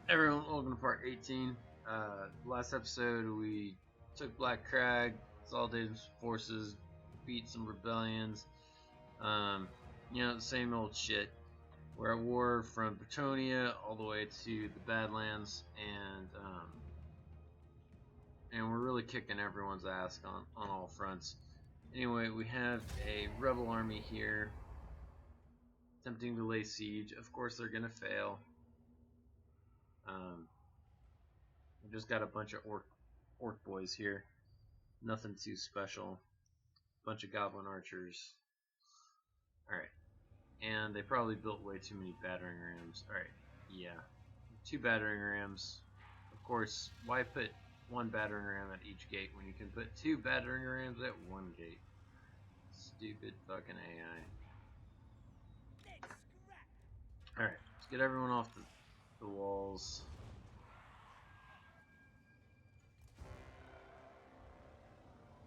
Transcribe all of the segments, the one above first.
Everyone, welcome to part 18. Last episode, we took Black Crag, consolidated some forces, beat some rebellions. The same old shit. We're at war from Bretonia all the way to the Badlands, and we're really kicking everyone's ass on all fronts. Anyway, we have a rebel army here, attempting to lay siege. Of course, they're gonna fail. We've just got a bunch of orc boys here. Nothing too special. Bunch of goblin archers. Alright. And they probably built way too many battering rams. Alright, yeah. 2 battering rams. Of course, why put 1 battering ram at each gate when you can put 2 battering rams at 1 gate? Stupid fucking AI. Alright, let's get everyone off the walls.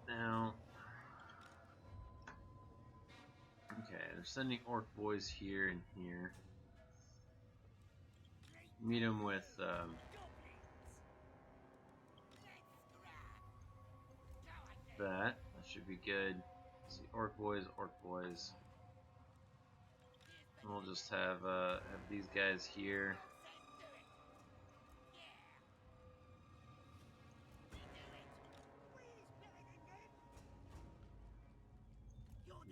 Now, okay, they're sending orc boys here and here. Meet them with that should be good. Let's see, orc boys. And we'll just have these guys here.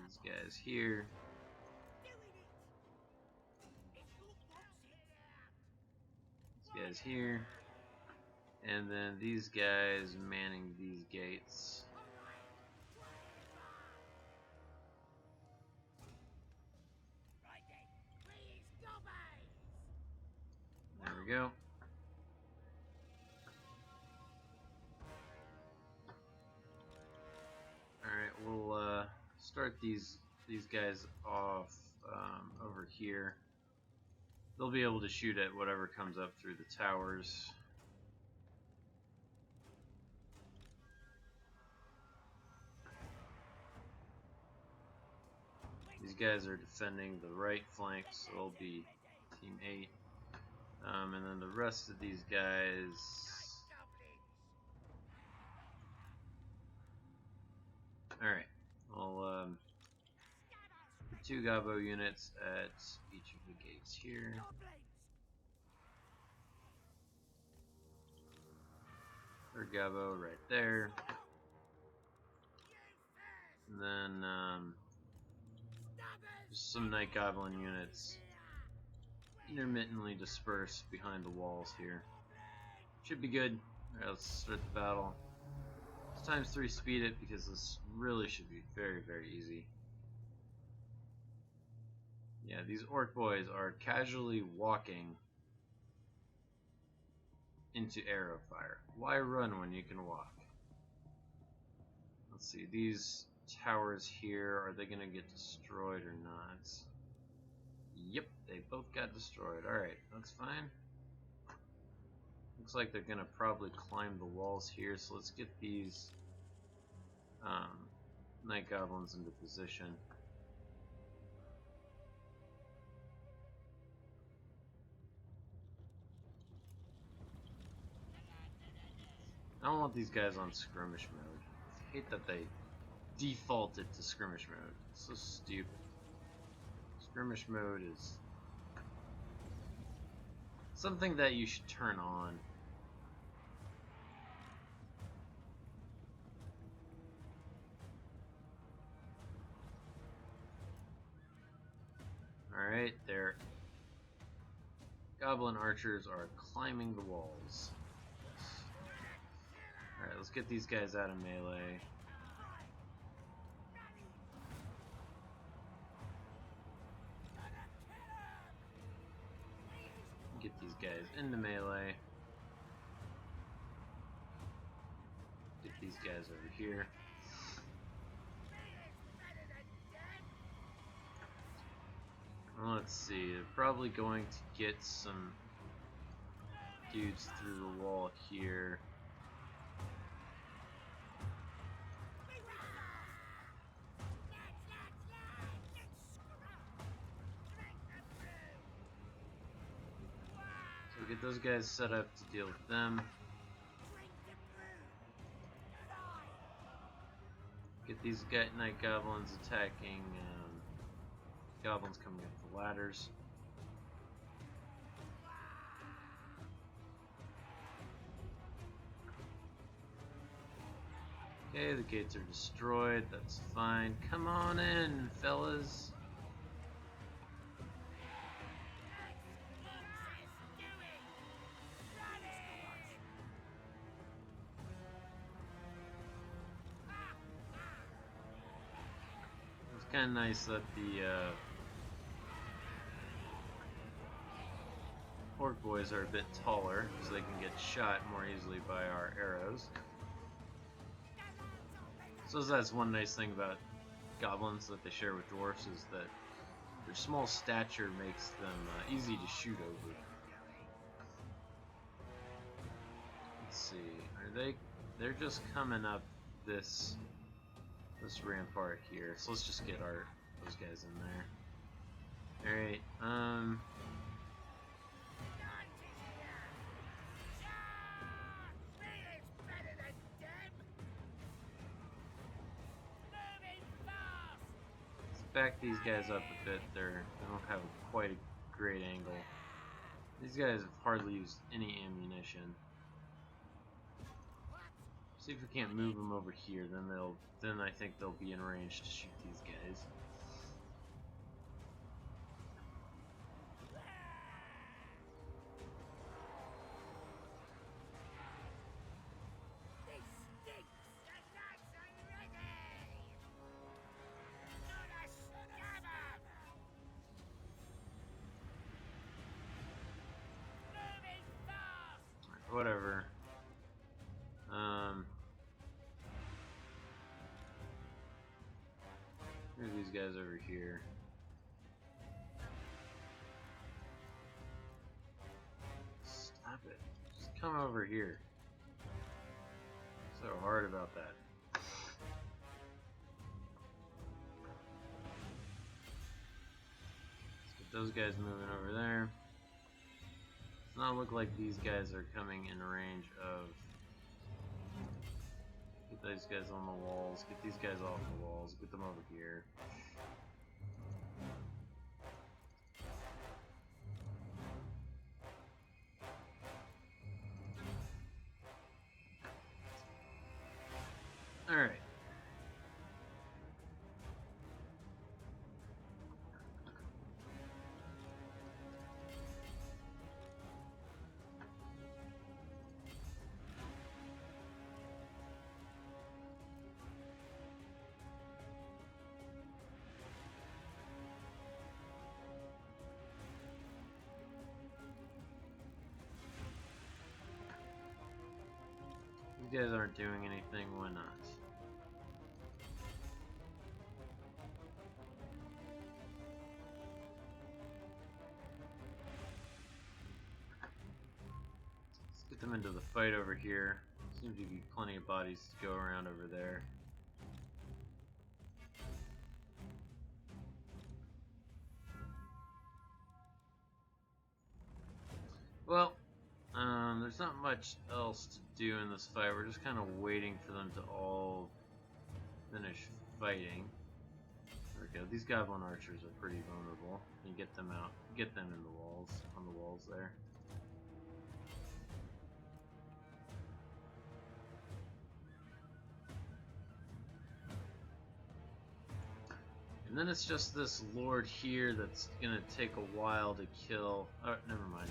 These guys here. These guys here. And then these guys manning these gates. There we go. Alright, we'll start these guys off over here. They'll be able to shoot at whatever comes up through the towers. These guys are defending the right flank, so they'll be Team 8. And then the rest of these guys... Alright, well, 2 Gabo units at each of the gates here. Third Gabo right there. And then just some Night Goblin units intermittently dispersed behind the walls here. Should be good. Alright, let's start the battle. Let's times 3 speed it because this really should be very, very easy. Yeah, these orc boys are casually walking into arrow fire. Why run when you can walk? Let's see, these towers here, are they going to get destroyed or not? Yep, they both got destroyed. Alright, that's fine. Looks like they're going to probably climb the walls here, so let's get these Night Goblins into position. I don't want these guys on skirmish mode. I hate that they defaulted to skirmish mode. It's so stupid. Skirmish mode is something that you should turn on. Alright, their goblin archers are climbing the walls. Alright, let's get these guys out of melee. Get these guys into melee. Get these guys over here. Let's see, they're probably going to get some dudes through the wall here. get those guys set up to deal with them. Get these night goblins attacking goblins coming up the ladders. Okay, the gates are destroyed. That's fine. Come on in, fellas. It's kind of nice that the orc boys are a bit taller, so they can get shot more easily by our arrows. So that's one nice thing about goblins that they share with dwarfs, is that their small stature makes them easy to shoot over. Let's see, they're just coming up this rampart here, so let's just get those guys in there. Alright, back these guys up a bit. They don't have quite a great angle. These guys have hardly used any ammunition. See if we can't move them over here, then I think they'll be in range to shoot these guys. Whatever. Here's these guys over here. Stop it. Just come over here. So hard about that. Let's get those guys moving over there. Does not look like these guys are coming in range of. Get these guys on the walls. Get these guys off the walls. Get them over here. Alright. You guys aren't doing anything, why not? Let's get them into the fight over here. Seems to be plenty of bodies to go around over there. Well, there's not much else to do in this fight. We're just kind of waiting for them to all finish fighting. There we go. These goblin archers are pretty vulnerable. You get them out, get them in the walls, on the walls there. And then it's just this lord here that's gonna take a while to kill. Oh, never mind.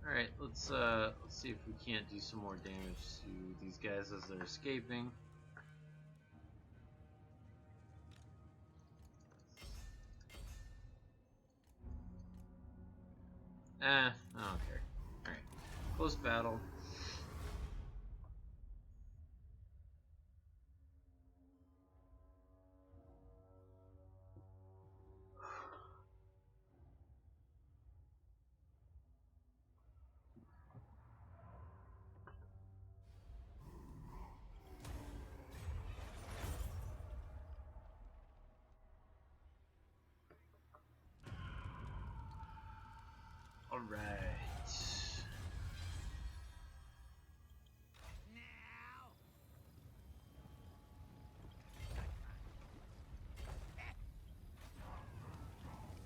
Alright, let's see if we can't do some more damage to these guys as they're escaping. I don't care. Alright, close battle. Alright.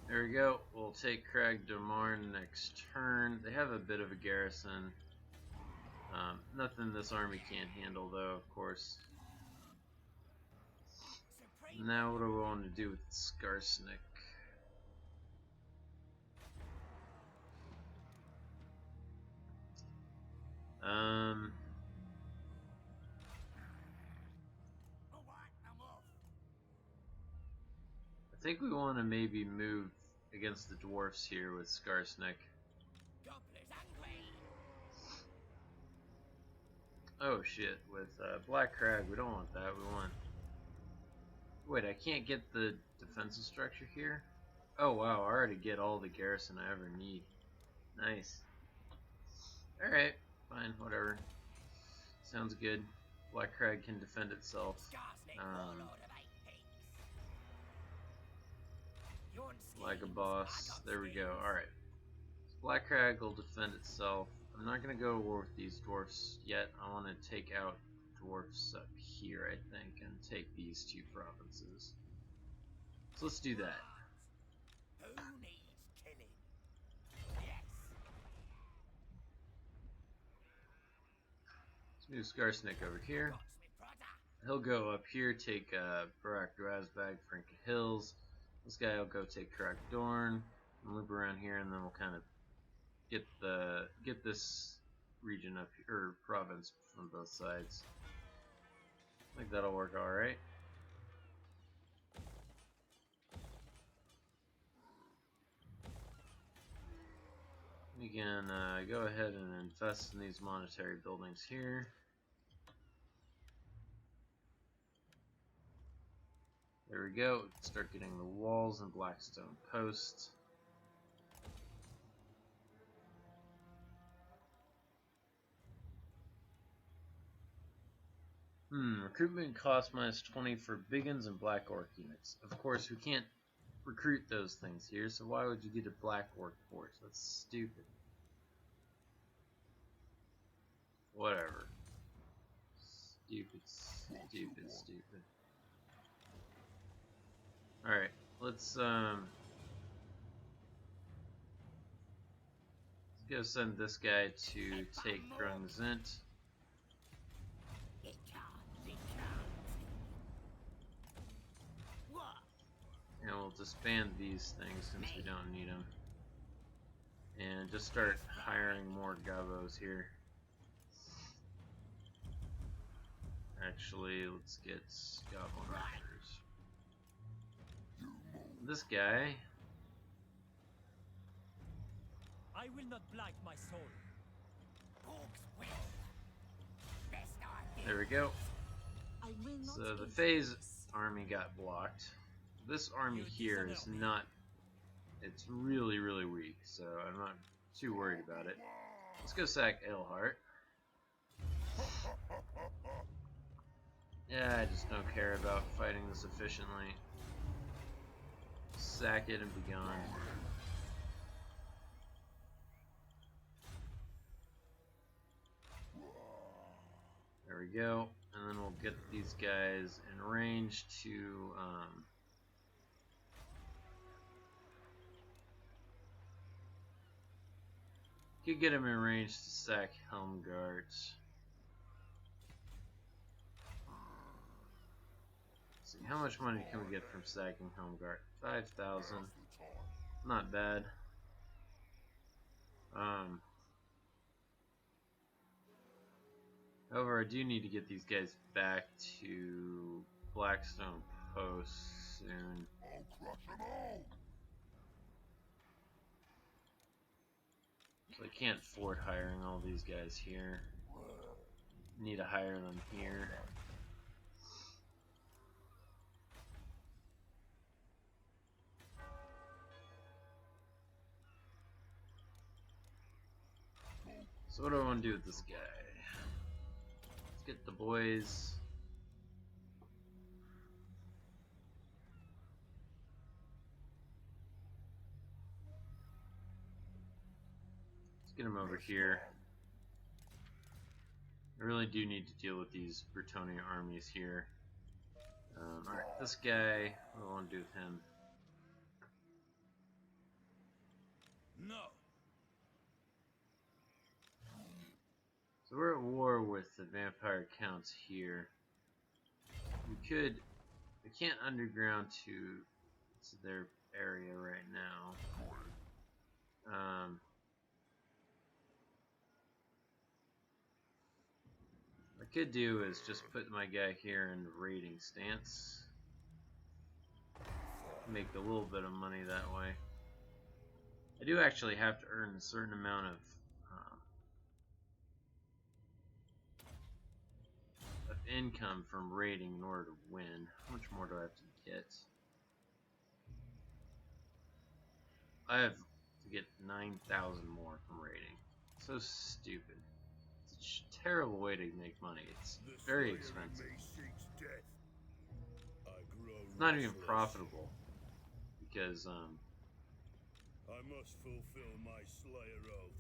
There we go. We'll take Crag Domarn next turn. They have a bit of a garrison. Nothing this army can't handle, though, of course. Now what do we want to do with Skarsnik? I think we want to maybe move against the dwarfs here with Skarsnik. Oh shit, with Black Crag, we don't want that, we want... Wait, I can't get the defensive structure here? Oh wow, I already get all the garrison I ever need. Nice. Alright, fine, whatever. Sounds good. Black Crag can defend itself. Like a boss. There we go. Alright. So Black Crag will defend itself. I'm not going to go to war with these dwarfs yet. I want to take out dwarfs up here, I think, and take these two provinces. So let's do that. Who needs killing? Yes. Let's move Skarsnik over here. He'll go up here, take Barak Duazbag, Franka Hills. This guy will go take Karak Dorn, and loop around here, and then we'll kind of get this region up here, or province from both sides. I think that'll work all right. We can go ahead and invest in these monetary buildings here. There we go. Start getting the walls and blackstone posts. Recruitment cost -20 for Biggins and Black Orc units. Of course, we can't recruit those things here, so why would you get a Black Orc force? That's stupid. Whatever. Stupid, stupid, stupid. Alright, let's go send this guy to take Grungzint. And we'll disband these things since we don't need them. And just start hiring more Gabos here. Actually, let's get Goblin Archers. This guy. I will not blight my soul. There we go. So the Phase army got blocked. This army here is not, it's really, really weak, so I'm not too worried about it. Let's go sack Eilhart. Yeah, I just don't care about fighting this efficiently. Sack it and be gone. There we go. And then we'll get these guys in range to could get him in range to sack Helmgart. Let's see, how much money can we get from sacking Helmgart? 5,000. Not bad. However, I do need to get these guys back to Blackstone Post soon. So I can't afford hiring all these guys here. Need to hire them here. So what do I want to do with this guy? Let's get the boys. get him over here. I really do need to deal with these Bretonnia armies here. Alright, this guy, what do I want to do with him? No. So we're at war with the vampire counts here. We could, we can't underground to their area right now. What I could do is just put my guy here in raiding stance. Make a little bit of money that way. I do actually have to earn a certain amount of income from raiding in order to win. How much more do I have to get? I have to get 9,000 more from raiding. So stupid. It's a terrible way to make money. It's very expensive. It's not even profitable because I must fulfill my Slayer oath.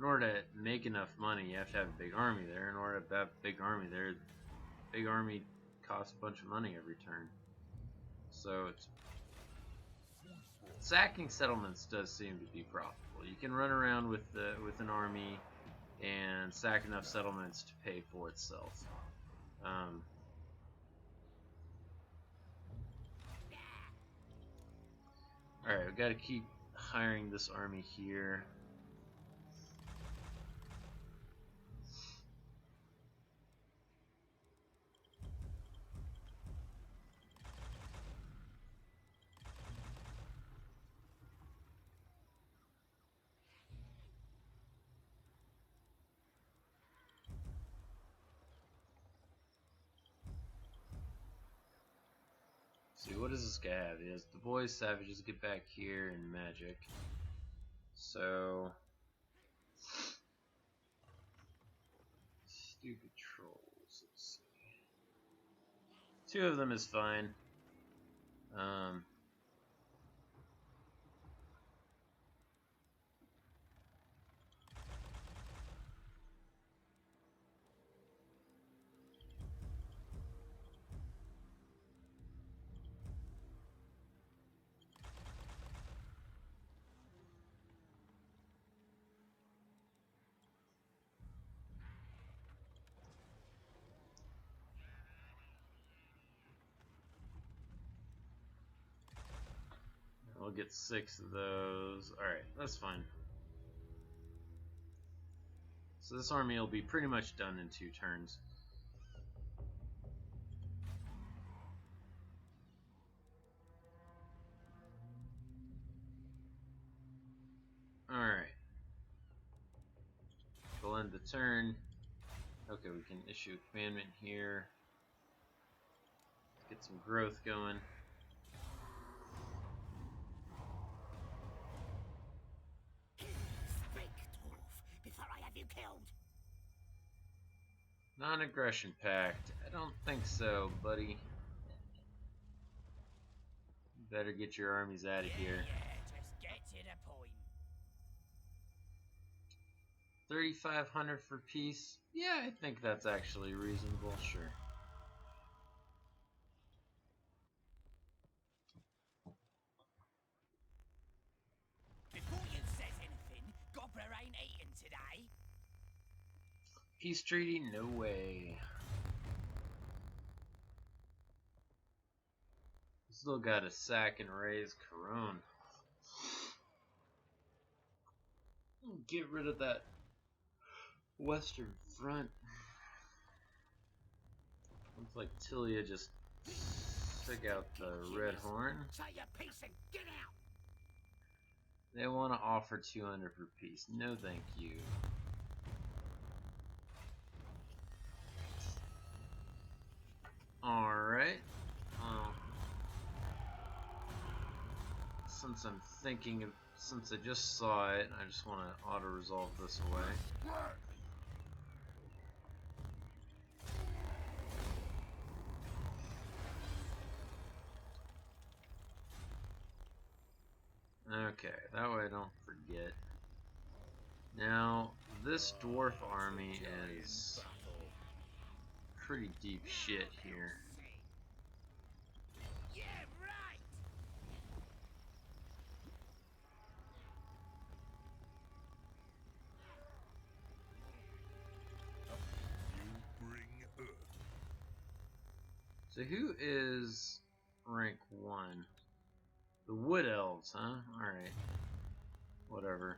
in order to make enough money, you have to have a big army there. In order to have a big army there, big army costs a bunch of money every turn. So it's sacking settlements does seem to be profitable. You can run around with an army and sack enough settlements to pay for itself. Alright, we've got to keep hiring this army here. See, what does this guy have? He has the boys, savages, get back here, and magic. So, stupid trolls. Let's see. 2 of them is fine. We'll get 6 of those. Alright, that's fine. So this army will be pretty much done in 2 turns. Alright. We'll end the turn. Okay, we can issue a commandment here. Let's get some growth going. Before I have you killed. Non-aggression pact. I don't think so, buddy. You better get your armies out of here. Yeah, just get to the point. 3,500 for peace? Yeah, I think that's actually reasonable, sure. Before you says anything, Gobbler ain't eating today. Peace treaty? No way. Still gotta sack and raise Corone. Get rid of that western front. Looks like Tilia just took out the Red Horn. Say your piece and get out. They want to offer 200 for peace. No, thank you. Alright. Since I'm thinking of, since I just saw it, I just want to auto-resolve this away. Okay, that way I don't get. Now, this dwarf army is pretty deep shit here. Yeah, right. You bring earth. So who is rank 1? The Wood Elves, huh? Alright. Whatever.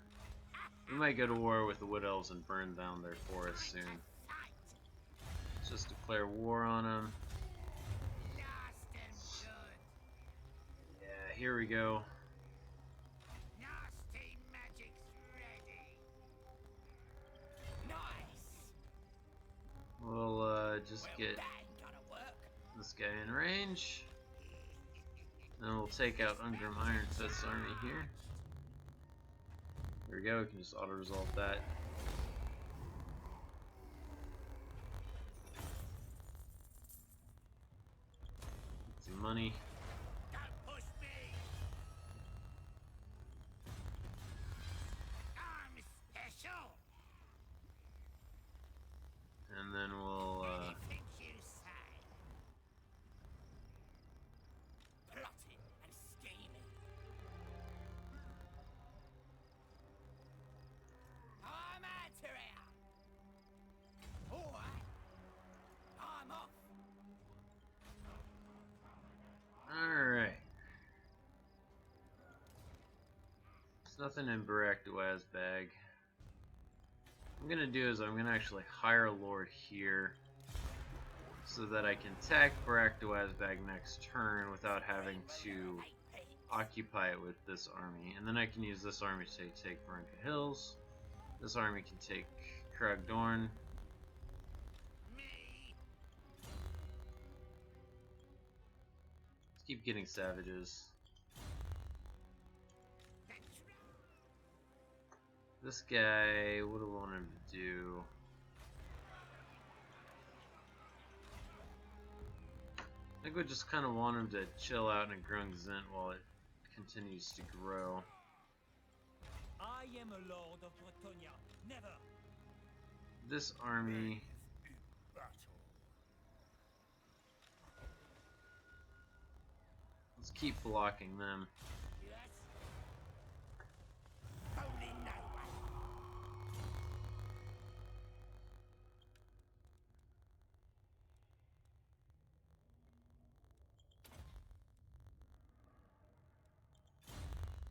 We might go to war with the Wood Elves and burn down their forest soon. Let's just declare war on them. Last and good. Yeah, here we go. Nasty magic's ready. Nice. We'll just Well, get that ain't gonna work. this guy in range. Then we'll take out Ungrim Iron Fist's army here. There we go, we can just auto-resolve that. Get some money. Don't push me. I'm special. And then we'll, Anything you say. Plotting and scheming. I'm out here. All right. I'm off. alright. There's nothing in Barak-Duaz's bag. What I'm gonna do is I'm gonna actually hire a lord here so that I can attack Barak-Duaz's bag next turn without having to occupy it with this army. And then I can use this army to take Varenka Hills. This army can take Kragdorn. Me. Let's keep getting savages. That's right. This guy, what do I want him to do? I think we just kind of want him to chill out in Grungzint while it continues to grow. I am a lord of Bretonia. Never. This army, In battle. let's keep blocking them. Yes. Only no one.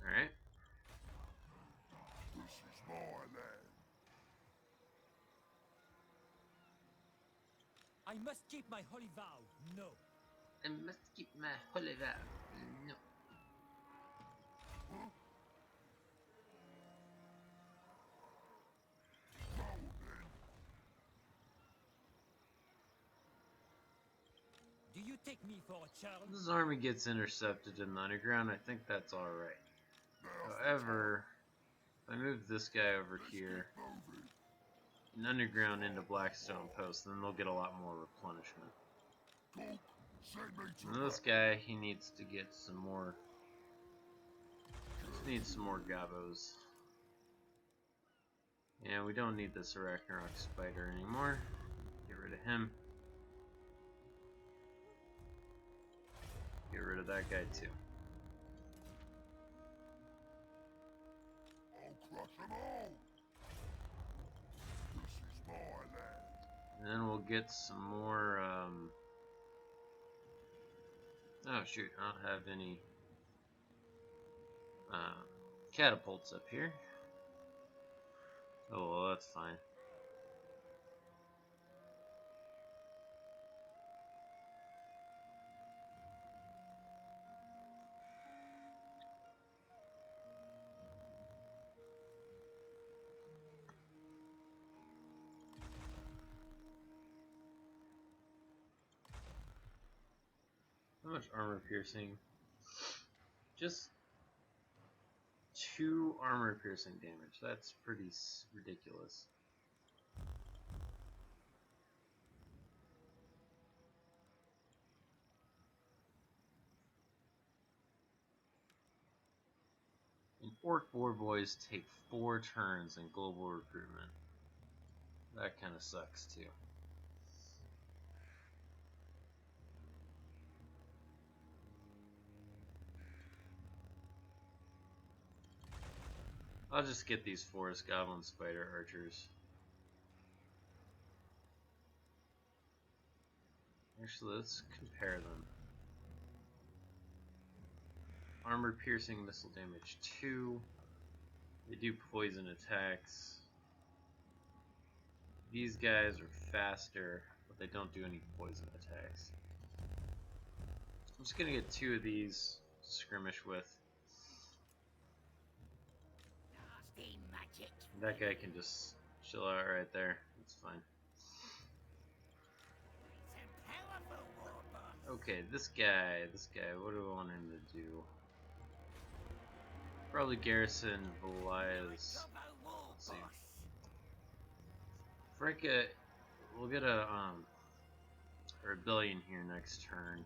Alright. This is my land. I must keep my holy vow. No. I must keep my holy vow. No. Do you take me for a child? This army gets intercepted in the underground. I think that's alright. However, if I move this guy over here, and underground into Blackstone Post, then they'll get a lot more replenishment. Cook, send me to And this guy, he needs to get some more. Just needs some more gabos. Yeah, we don't need this Arachnarok spider anymore. Get rid of him. Get rid of that guy too. I'll crush them all. This is my land. And then we'll get some more, oh shoot, I don't have any, catapults up here. Oh, well, that's fine. How much armor piercing? Just 2 armor piercing damage. That's pretty ridiculous. And Orc War Boys take 4 turns in global recruitment. That kind of sucks too. I'll just get these Forest Goblin Spider Archers. Actually, let's compare them. Armor piercing, missile damage 2. They do poison attacks. These guys are faster, but they don't do any poison attacks. I'm just gonna get 2 of these to skirmish with. Nasty magic. That guy can just chill out right there. That's fine. It's a powerful war boss. Okay, this guy, what do I want him to do? Probably garrison Velias. Proper war Let's see. boss. Franka, we'll get a rebellion here next turn.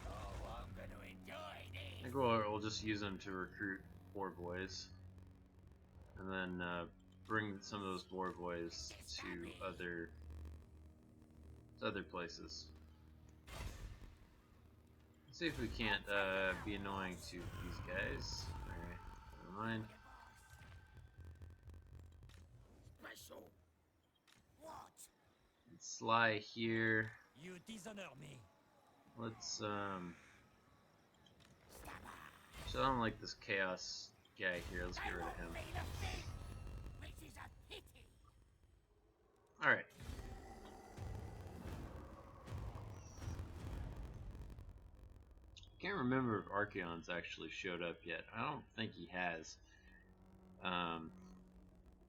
Oh, I'm gonna enjoy I this. think we'll just use them to recruit Boar Boys, and then bring some of those Boar Boys to other places. Let's see if we can't be annoying to these guys. Alright, never mind. Special. What? Sly here. You dishonor me. Let's Stabber. so I don't like this chaos guy here. Let's get rid of him. Feel a thing, which is a pity. Alright. Can't remember if Archeon's actually showed up yet. I don't think he has.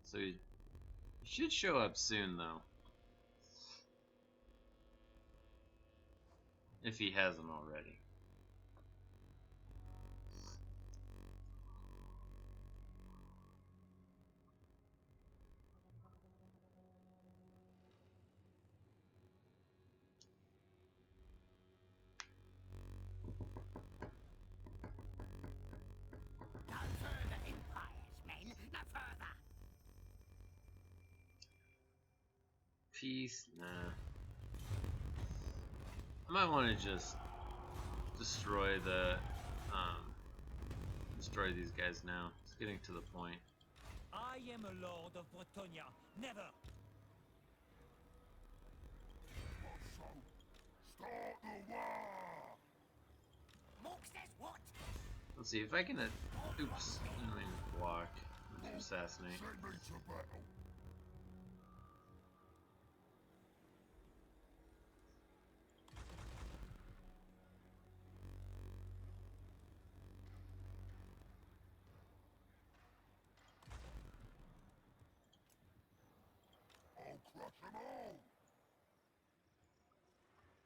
So he should show up soon though. If he hasn't already. No further empires, men. No further. Peace? Nah. I might want to just destroy destroy these guys now. It's getting to the point. I am a lord of Bretonia. Never. Start the war! Mork says what? Let's see if I can. Oops, I didn't mean to block. Let's assassinate. Send me to battle. I'll crush them all!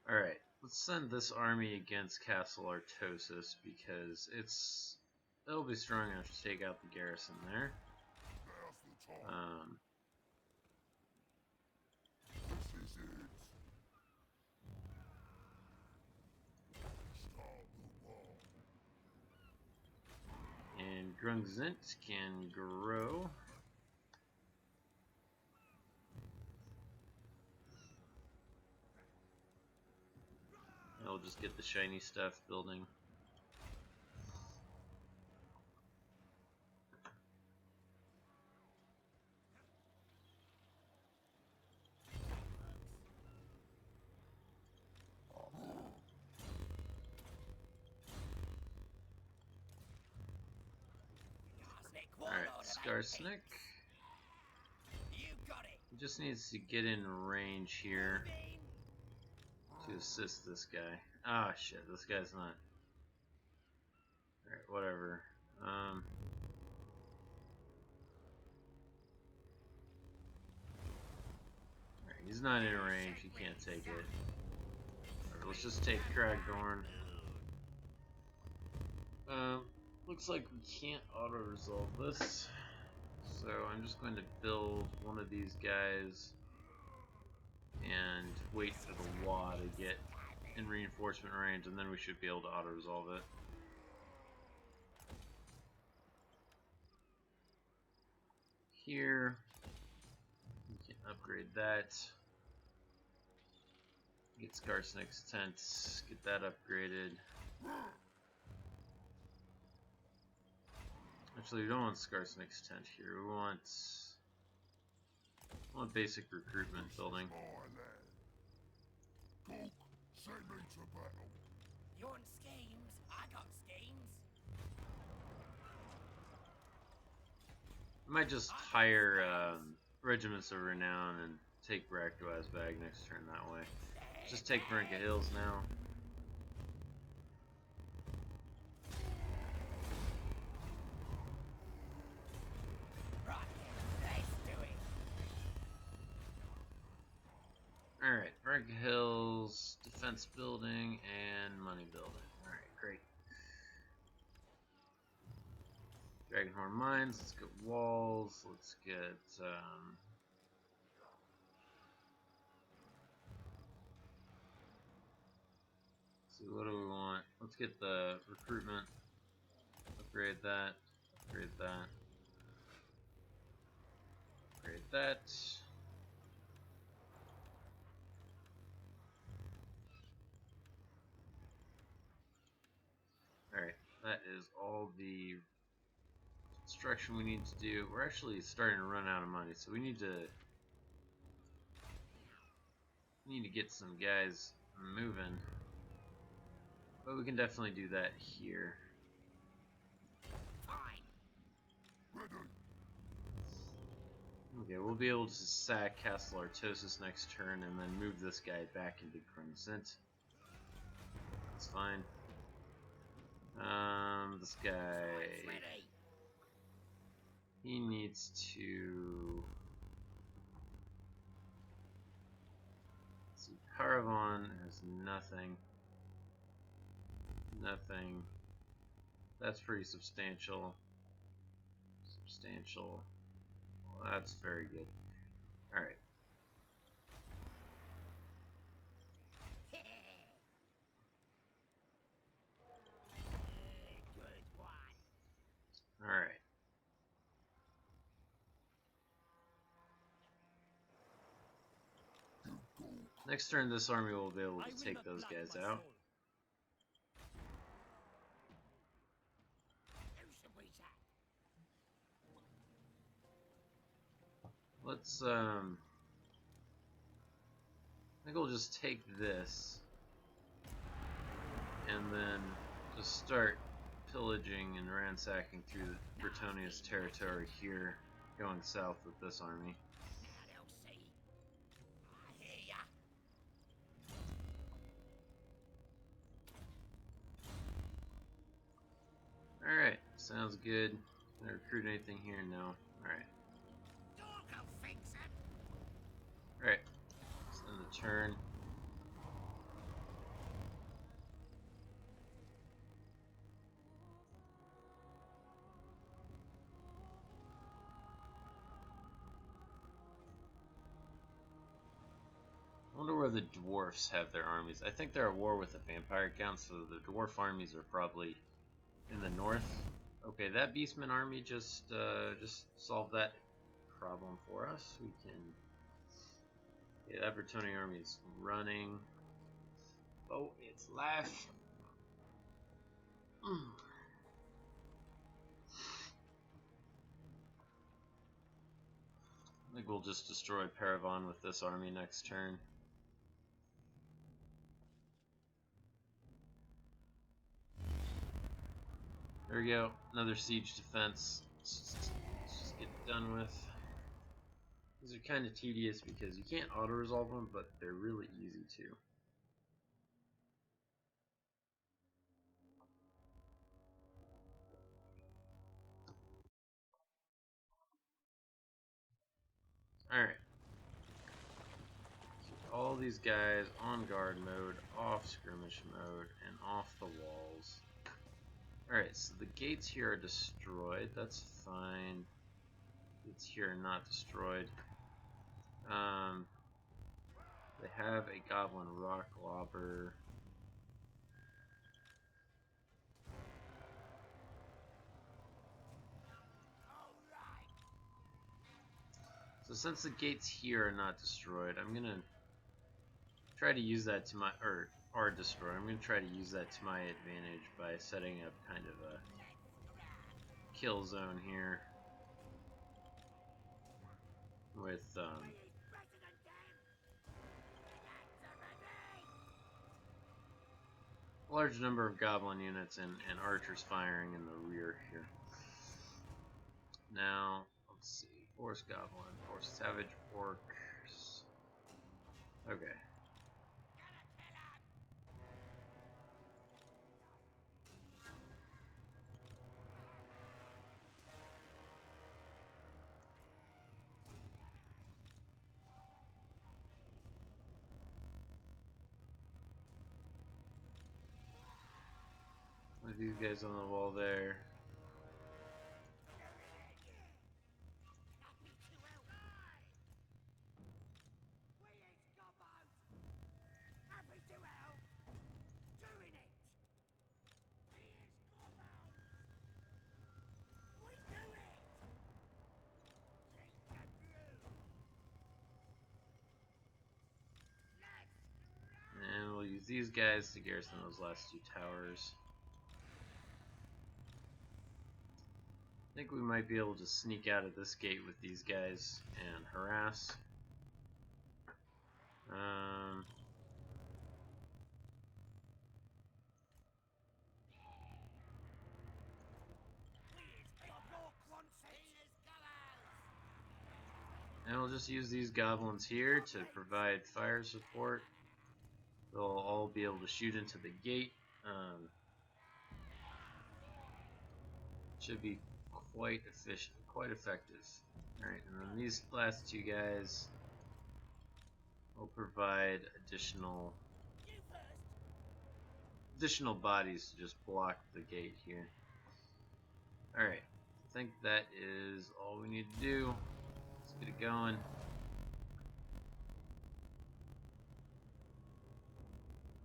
Alright, let's send this army against Castle Artosis because it'll be strong enough to take out the garrison there. Now's the time. This is it. Start the war. And Grungzint can grow. I'll just get the shiny stuff building. Skarsnik, Alright, warlord of Skarsnik. You got it. He just needs to get in range here Moving. to assist this guy. Ah, shit, this guy's not. Alright, whatever. Alright, he's not in range, he can't take it. Alright, let's just take Kragdorn. Looks like we can't auto-resolve this. So I'm just going to build one of these guys and wait for the Wa to get in reinforcement range, and then we should be able to auto-resolve it. here. We can upgrade that. Get Skarsnik's tent. Get that upgraded. Actually, we don't want Skarsnik's tent here. We want basic recruitment building. My lad. Cook, send me to battle. You want schemes? I got schemes. I might just hire regiments of renown and take Rakduaz back next turn that way. Just take Brinka Hills now. Right, let's do it. Alright, Brinka Hills, defense building, and money building. Alright, great. Dragonhorn Mines, let's get walls, let's get see, what do we want? Let's get the recruitment. Upgrade that. Upgrade that. Upgrade that. Alright, that is all the construction we need to do. We're actually starting to run out of money, so we need to get some guys moving. But we can definitely do that here. Fine. Ready. Okay, we'll be able to sack Castle Artosis next turn and then move this guy back into Crimson. That's fine. This guy, Ready. he needs to see. Paravon has nothing. Nothing. That's pretty substantial. Substantial. Well, that's very good. Alright. Good one. Alright. Next turn, this army will be able I to will take not those block guys my out. soul. Who should we sack? Let's, I think we'll just take this and then just start pillaging and ransacking through Britonia's territory here, going south with this army. Now they'll see. I hear ya. Alright, sounds good. Can I recruit anything here? No. Alright. Dog will fix it. Alright. Send the turn. I wonder where the dwarfs have their armies. I think they're at war with the vampire count, so the dwarf armies are probably in the north. Okay, that beastman army just solved that problem for us. We can. Yeah, that Britonian army is running. Oh, it's life. I think we'll just destroy Paravon with this army next turn. There we go. Another siege defense. Let's just get it done with. These are kind of tedious because you can't auto-resolve them, but they're really easy to. Alright. Keep all these guys on guard mode, off skirmish mode, and off the walls. Alright, so the gates here are destroyed. That's fine. Gates here are not destroyed. They have a goblin rock lobber. So since the gates here are not destroyed, I'm gonna try to use that to my, or are destroyed, I'm gonna try to use that to my advantage by setting up kind of a kill zone here with a large number of goblin units and archers firing in the rear here. Now, let's see, force goblin, force savage orcs. Okay. With these guys on the wall there. And we'll use these guys to garrison those last two towers. I think we might be able to sneak out of this gate with these guys and harass. And we'll just use these goblins here to provide fire support. They'll all be able to shoot into the gate. Should be quite efficient, quite effective. Alright, and then these last two guys will provide additional bodies to just block the gate here. Alright, I think that is all we need to do. Let's get it going.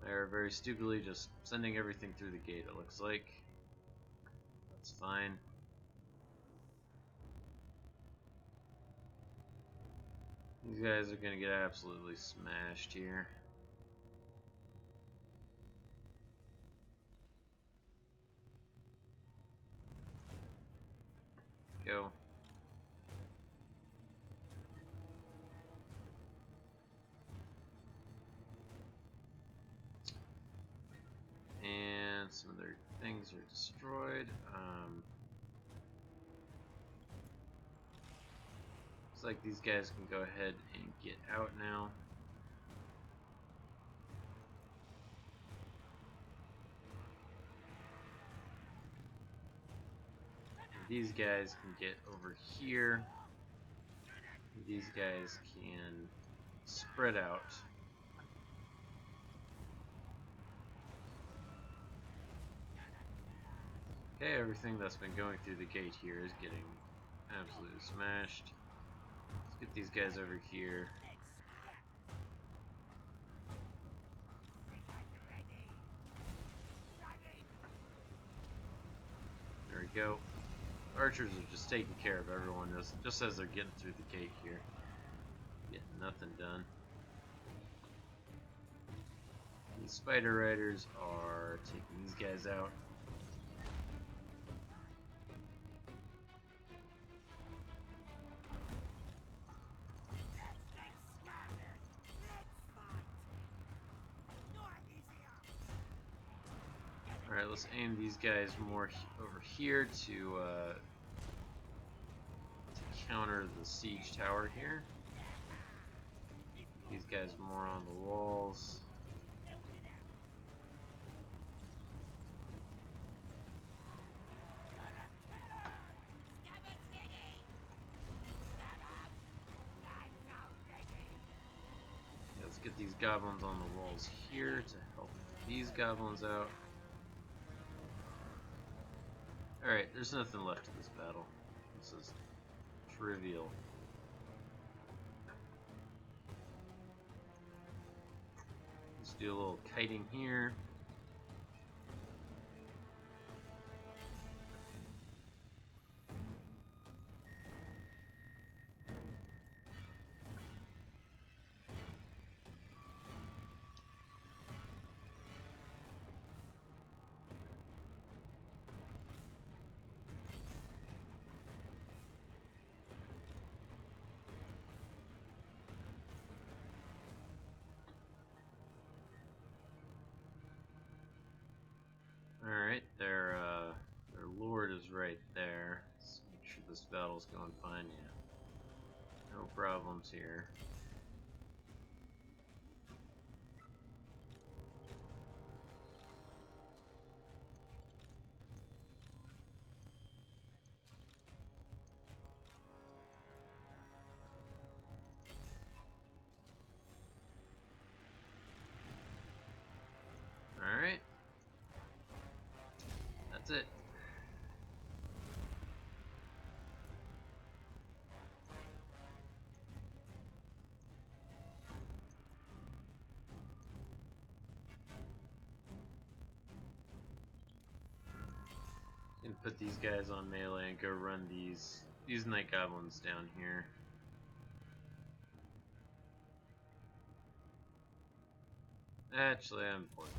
They're very stupidly just sending everything through the gate, it looks like. That's fine. These guys are gonna get absolutely smashed here. Go. And some of their things are destroyed. Looks like these guys can go ahead and get out now. These guys can get over here. These guys can spread out. Okay, everything that's been going through the gate here is getting absolutely smashed. Let's get these guys over here. There we go. Archers are just taking care of everyone just as they're getting through the gate here. Getting nothing done. These spider riders are taking these guys out. Alright, let's aim these guys more over here to counter the siege tower here. These guys more on the walls. Let's get these goblins on the walls here to help these goblins out. Alright, there's nothing left of this battle. This is trivial. Let's do a little kiting here. there. Let's make sure this battle's going fine. Yeah, no problems here. Alright. That's it. Gonna put these guys on melee and go run these night goblins down here. Actually, I'm bored.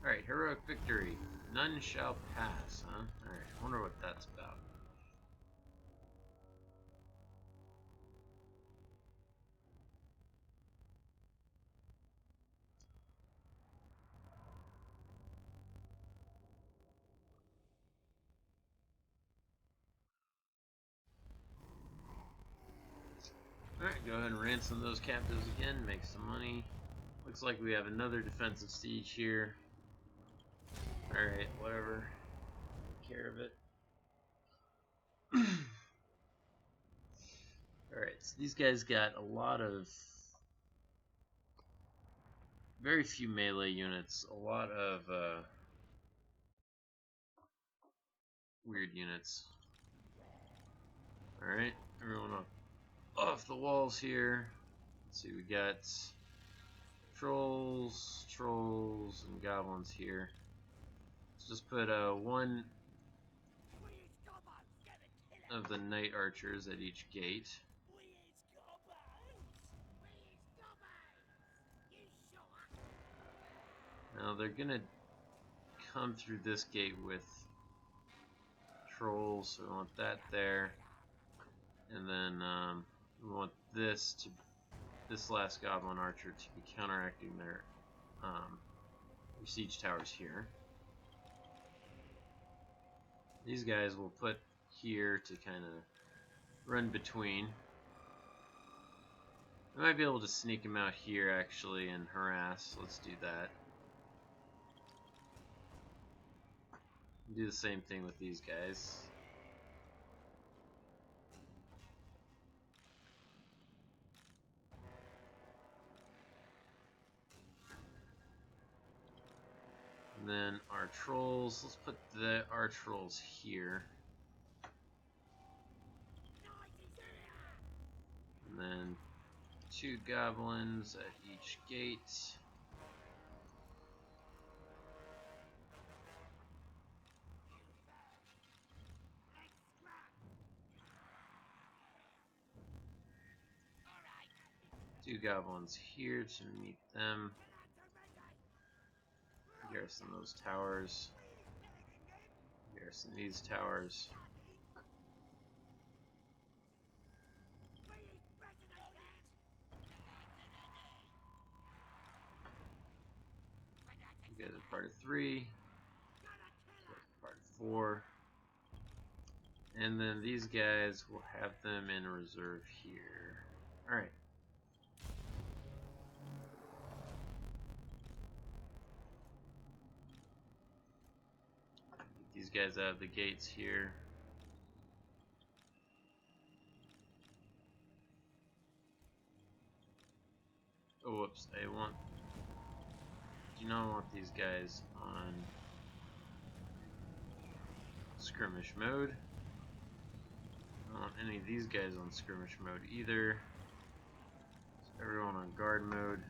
Alright, heroic victory. None shall pass, huh? Alright, I wonder what that's about. Alright, go ahead and ransom those captives again, make some money. Looks like we have another defensive siege here. Alright, whatever. Take care of it. Alright, so these guys got a lot of... very few melee units, a lot of weird units. Alright, everyone off the walls here. Let's see, we got trolls, and goblins here. Let's just put one of the night archers at each gate. Now they're gonna come through this gate with trolls, so we want that there. And then we want this last goblin archer to be counteracting their siege towers here. These guys we'll put here to kind of run between. We might be able to sneak them out here actually and harass. Let's do that. Do the same thing with these guys. And then our trolls, let's put our trolls here. And then 2 goblins at each gate. Two goblins here to meet them. Garrison those towers. Garrison these towers. You guys are part of 3. Part of 4. And then these guys, we'll have them in reserve here. Alright. These guys out of the gates here. Oh, whoops! I do not want these guys on skirmish mode. I don't want any of these guys on skirmish mode either. So everyone on guard mode.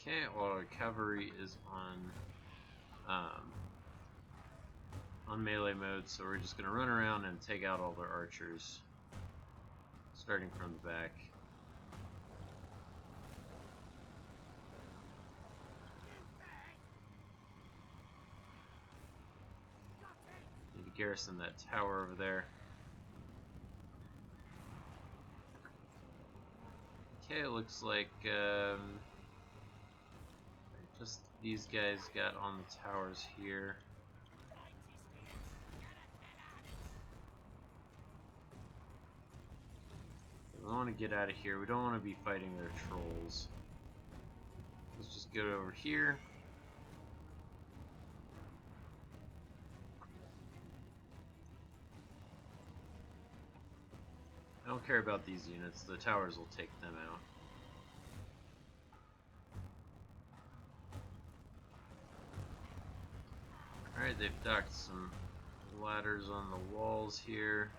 Okay, well, our cavalry is on melee mode, so we're just gonna run around and take out all their archers. starting from the back. Need to garrison that tower over there. Okay, it looks like just these guys got on the towers here. We want to get out of here. We don't want to be fighting their trolls. Let's just go over here. I don't care about these units. The towers will take them out. Alright, they've docked some ladders on the walls here.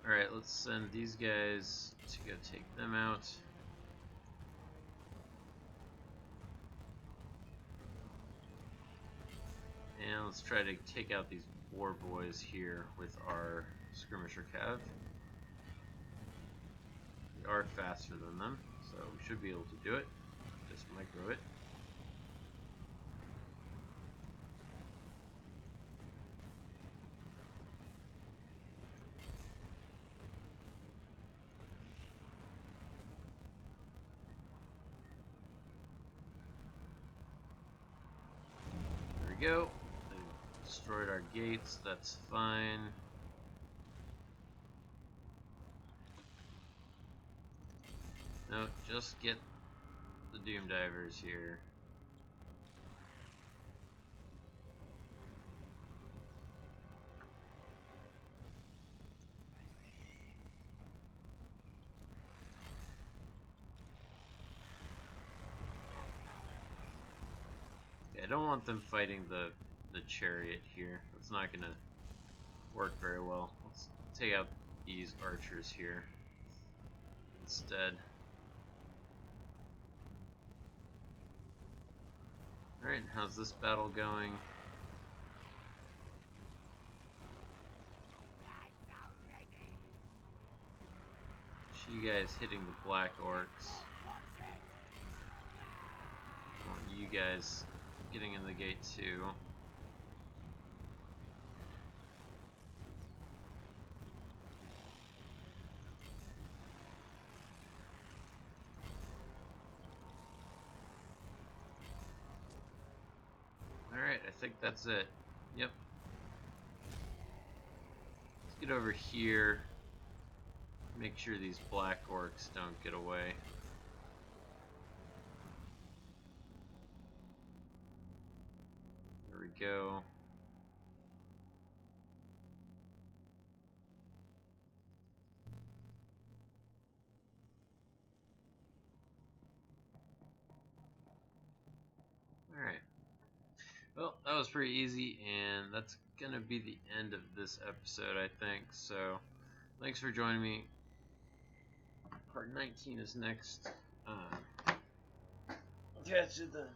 Alright, let's send these guys to go take them out. And let's try to take out these war boys here with our skirmisher cav. We are faster than them, so we should be able to do it. Just micro it. There we go. They destroyed our gates, that's fine. No, just get the Doom Divers here. Okay, I don't want them fighting the chariot here. That's not gonna work very well. Let's take out these archers here instead. Alright, how's this battle going? You guys hitting the black orcs. I want you guys getting in the gate too. Alright, I think that's it. Yep. Let's get over here. Make sure these black orcs don't get away. There we go. Alright. Well, that was pretty easy, and that's gonna be the end of this episode, I think. So, thanks for joining me. Part 19 is next. I'll catch you then.